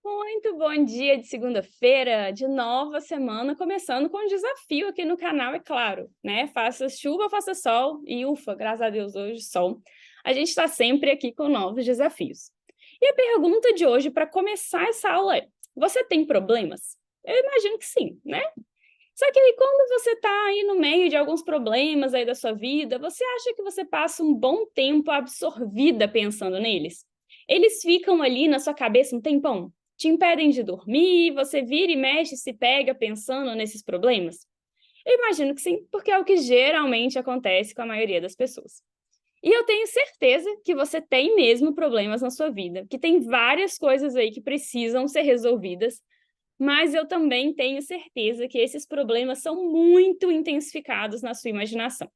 Muito bom dia de segunda-feira, de nova semana, começando com um desafio aqui no canal, é claro, né? Faça chuva, faça sol, e ufa, graças a Deus, hoje sol. A gente está sempre aqui com novos desafios. E a pergunta de hoje, para começar essa aula é: você tem problemas? Eu imagino que sim, né? Só que aí, quando você está aí no meio de alguns problemas aí da sua vida, você acha que você passa um bom tempo absorvida pensando neles? Eles ficam ali na sua cabeça um tempão? Te impedem de dormir? Você vira e mexe, se pega pensando nesses problemas? Eu imagino que sim, porque é o que geralmente acontece com a maioria das pessoas. E eu tenho certeza que você tem mesmo problemas na sua vida, que tem várias coisas aí que precisam ser resolvidas, mas eu também tenho certeza que esses problemas são muito intensificados na sua imaginação.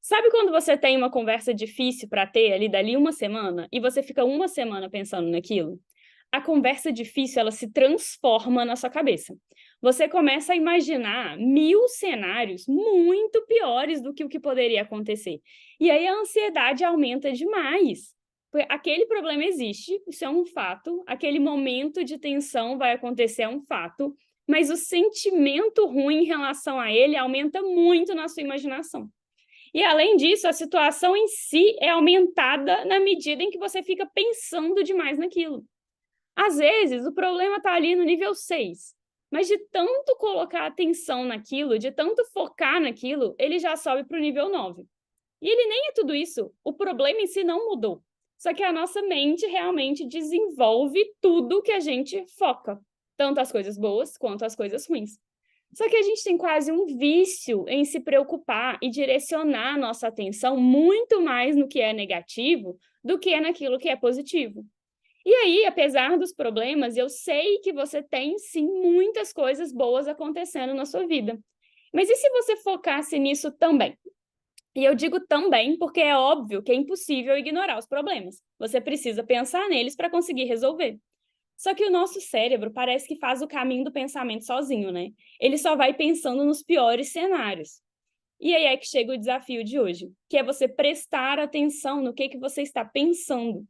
Sabe quando você tem uma conversa difícil para ter ali dali uma semana e você fica uma semana pensando naquilo? A conversa difícil, ela se transforma na sua cabeça. Você começa a imaginar 1000 cenários muito piores do que o que poderia acontecer. E aí a ansiedade aumenta demais. Porque aquele problema existe, isso é um fato, aquele momento de tensão vai acontecer, é um fato, mas o sentimento ruim em relação a ele aumenta muito na sua imaginação. E, além disso, a situação em si é aumentada na medida em que você fica pensando demais naquilo. Às vezes, o problema está ali no nível 6, mas de tanto colocar atenção naquilo, de tanto focar naquilo, ele já sobe para o nível 9. E ele nem é tudo isso, o problema em si não mudou. Só que a nossa mente realmente desenvolve tudo que a gente foca, tanto as coisas boas quanto as coisas ruins. Só que a gente tem quase um vício em se preocupar e direcionar a nossa atenção muito mais no que é negativo do que naquilo que é positivo. E aí, apesar dos problemas, eu sei que você tem sim muitas coisas boas acontecendo na sua vida. Mas e se você focasse nisso também? E eu digo também porque é óbvio que é impossível ignorar os problemas. Você precisa pensar neles para conseguir resolver. Só que o nosso cérebro parece que faz o caminho do pensamento sozinho, né? Ele só vai pensando nos piores cenários. E aí é que chega o desafio de hoje, que é você prestar atenção no que você está pensando.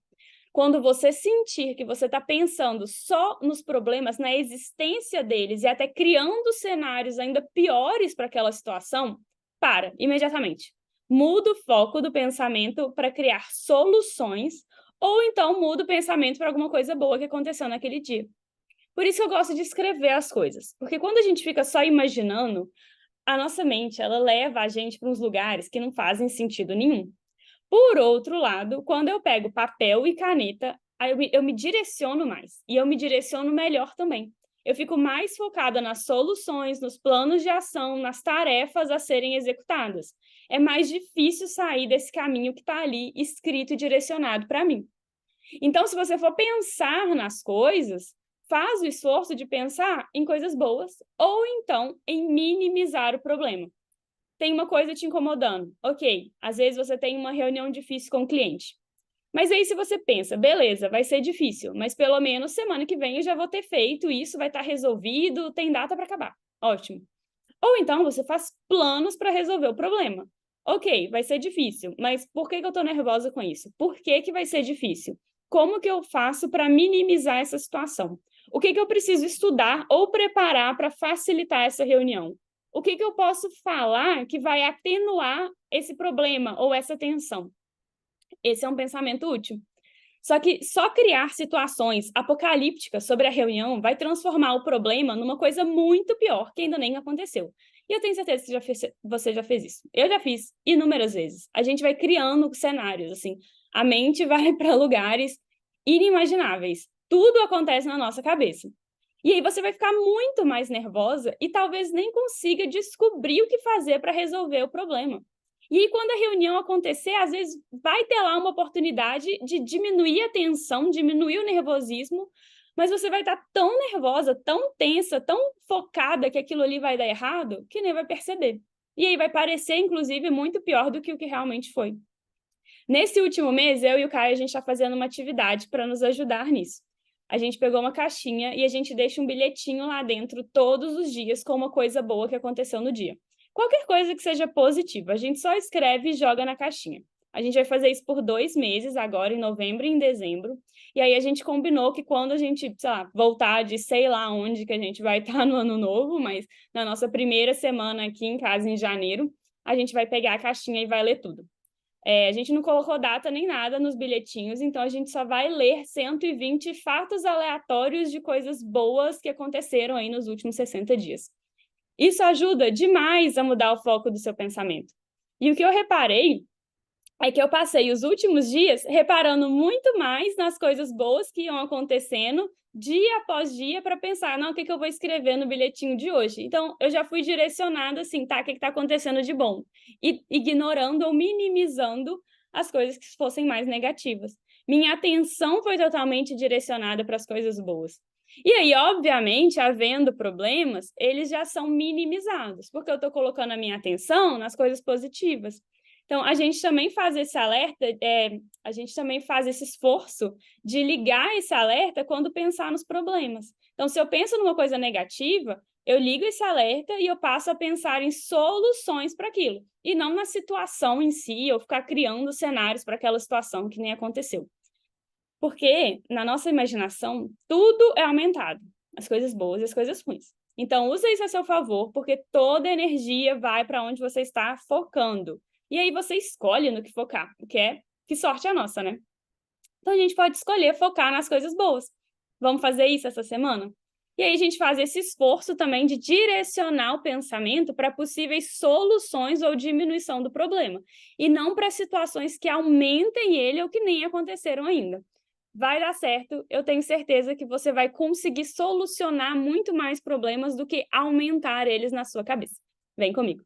Quando você sentir que você está pensando só nos problemas, na existência deles e até criando cenários ainda piores para aquela situação, para imediatamente. Muda o foco do pensamento para criar soluções, ou então muda o pensamento para alguma coisa boa que aconteceu naquele dia. Por isso que eu gosto de escrever as coisas, porque quando a gente fica só imaginando, a nossa mente ela leva a gente para uns lugares que não fazem sentido nenhum. Por outro lado, quando eu pego papel e caneta, aí eu me direciono mais, e eu me direciono melhor também. Eu fico mais focada nas soluções, nos planos de ação, nas tarefas a serem executadas. É mais difícil sair desse caminho que está ali escrito e direcionado para mim. Então, se você for pensar nas coisas, faz o esforço de pensar em coisas boas ou então em minimizar o problema. Tem uma coisa te incomodando. Ok, às vezes você tem uma reunião difícil com o cliente. Mas aí se você pensa, beleza, vai ser difícil, mas pelo menos semana que vem eu já vou ter feito isso, vai estar resolvido, tem data para acabar. Ótimo. Ou então você faz planos para resolver o problema. Ok, vai ser difícil, mas por que eu estou nervosa com isso? Por que vai ser difícil? Como que eu faço para minimizar essa situação? O que eu preciso estudar ou preparar para facilitar essa reunião? O que eu posso falar que vai atenuar esse problema ou essa tensão? Esse é um pensamento útil. Só que só criar situações apocalípticas sobre a reunião vai transformar o problema numa coisa muito pior, que ainda nem aconteceu. E eu tenho certeza que você já fez isso. Eu já fiz inúmeras vezes. A gente vai criando cenários, assim. A mente vai para lugares inimagináveis. Tudo acontece na nossa cabeça. E aí você vai ficar muito mais nervosa e talvez nem consiga descobrir o que fazer para resolver o problema. E aí, quando a reunião acontecer, às vezes vai ter lá uma oportunidade de diminuir a tensão, diminuir o nervosismo, mas você vai estar tão nervosa, tão tensa, tão focada que aquilo ali vai dar errado, que nem vai perceber. E aí vai parecer, inclusive, muito pior do que o que realmente foi. Nesse último mês, eu e o Caio, a gente está fazendo uma atividade para nos ajudar nisso. A gente pegou uma caixinha e a gente deixa um bilhetinho lá dentro todos os dias com uma coisa boa que aconteceu no dia. Qualquer coisa que seja positiva, a gente só escreve e joga na caixinha. A gente vai fazer isso por 2 meses, agora em novembro e em dezembro. E aí a gente combinou que quando a gente, sei lá, voltar de sei lá onde que a gente vai estar no ano novo, mas na nossa primeira semana aqui em casa, em janeiro, a gente vai pegar a caixinha e vai ler tudo. A gente não colocou data nem nada nos bilhetinhos, então a gente só vai ler 120 fatos aleatórios de coisas boas que aconteceram aí nos últimos 60 dias. Isso ajuda demais a mudar o foco do seu pensamento. E o que eu reparei é que eu passei os últimos dias reparando muito mais nas coisas boas que iam acontecendo dia após dia para pensar, não, o que eu vou escrever no bilhetinho de hoje? Então, eu já fui direcionada assim, tá, o que está acontecendo de bom? E ignorando ou minimizando as coisas que fossem mais negativas. Minha atenção foi totalmente direcionada para as coisas boas. E aí, obviamente, havendo problemas, eles já são minimizados, porque eu estou colocando a minha atenção nas coisas positivas. Então, a gente também faz esse alerta, a gente também faz esse esforço de ligar esse alerta quando pensar nos problemas. Então, se eu penso numa coisa negativa, eu ligo esse alerta e eu passo a pensar em soluções para aquilo, e não na situação em si, ou ficar criando cenários para aquela situação que nem aconteceu. Porque, na nossa imaginação, tudo é aumentado, as coisas boas e as coisas ruins. Então, use isso a seu favor, porque toda energia vai para onde você está focando. E aí você escolhe no que focar, que sorte a nossa, né? Então a gente pode escolher focar nas coisas boas. Vamos fazer isso essa semana? E aí a gente faz esse esforço também de direcionar o pensamento para possíveis soluções ou diminuição do problema, e não para situações que aumentem ele ou que nem aconteceram ainda. Vai dar certo, eu tenho certeza que você vai conseguir solucionar muito mais problemas do que aumentar eles na sua cabeça. Vem comigo.